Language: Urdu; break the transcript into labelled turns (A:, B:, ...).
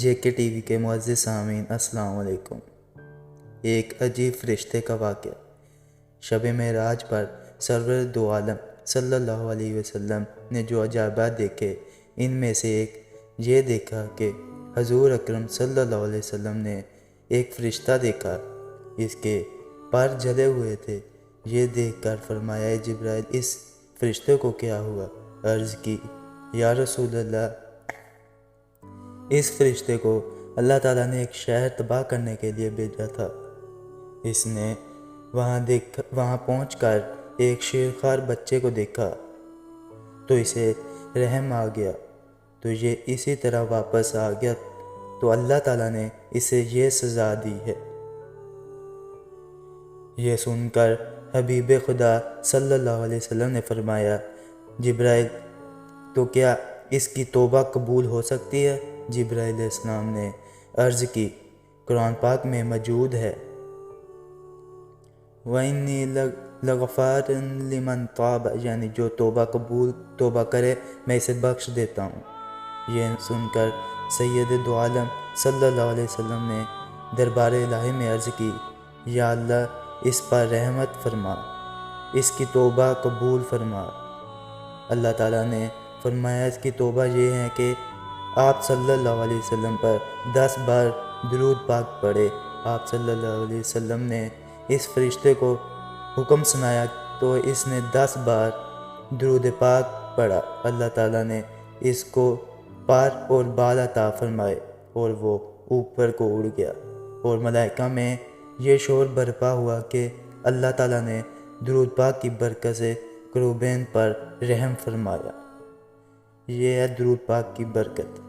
A: جے کے ٹی وی کے معزز سامعین السلام علیکم۔ ایک عجیب فرشتے کا واقعہ۔ شب معراج پر سرور دو عالم صلی اللہ علیہ وسلم نے جو عجائبات دیکھے، ان میں سے ایک یہ دیکھا کہ حضور اکرم صلی اللہ علیہ وسلم نے ایک فرشتہ دیکھا، اس کے پر جلے ہوئے تھے۔ یہ دیکھ کر فرمایا، اے جبرائیل، اس فرشتے کو کیا ہوا؟ عرض کی، یا رسول اللہ، اس فرشتے کو اللہ تعالیٰ نے ایک شہر تباہ کرنے کے لیے بھیجا تھا۔ اس نے وہاں پہنچ کر ایک شیرخوار بچے کو دیکھا تو اسے رحم آ گیا، تو یہ اسی طرح واپس آ گیا، تو اللہ تعالیٰ نے اسے یہ سزا دی ہے۔ یہ سن کر حبیب خدا صلی اللہ علیہ وسلم نے فرمایا، جبرائیل، تو کیا اس کی توبہ قبول ہو سکتی ہے؟ جبرائیل علیہ السلام نے عرض کی، قرآن پاک میں موجود ہے، وَإِنِّي لَغَفَّارٌ لِمَنْ تَابَ، یعنی جو توبہ کرے میں اسے بخش دیتا ہوں۔ یہ سن کر سید دو عالم صلی اللہ علیہ وسلم نے دربار الہی میں عرض کی، یا اللہ، اس پر رحمت فرما، اس کی توبہ قبول فرما۔ اللہ تعالیٰ نے فرمایا، اس کی توبہ یہ ہے کہ آپ صلی اللہ علیہ وسلم پر 10 بار درود پاک پڑھے۔ آپ صلی اللہ علیہ وسلم نے اس فرشتے کو حکم سنایا تو اس نے 10 بار درود پاک پڑھا۔ اللہ تعالیٰ نے اس کو پر اور بال عطا فرمائے اور وہ اوپر کو اڑ گیا، اور ملائکہ میں یہ شور برپا ہوا کہ اللہ تعالیٰ نے درود پاک کی برکت سے کروبین پر رحم فرمایا۔ یہ ہے درود پاک کی برکت۔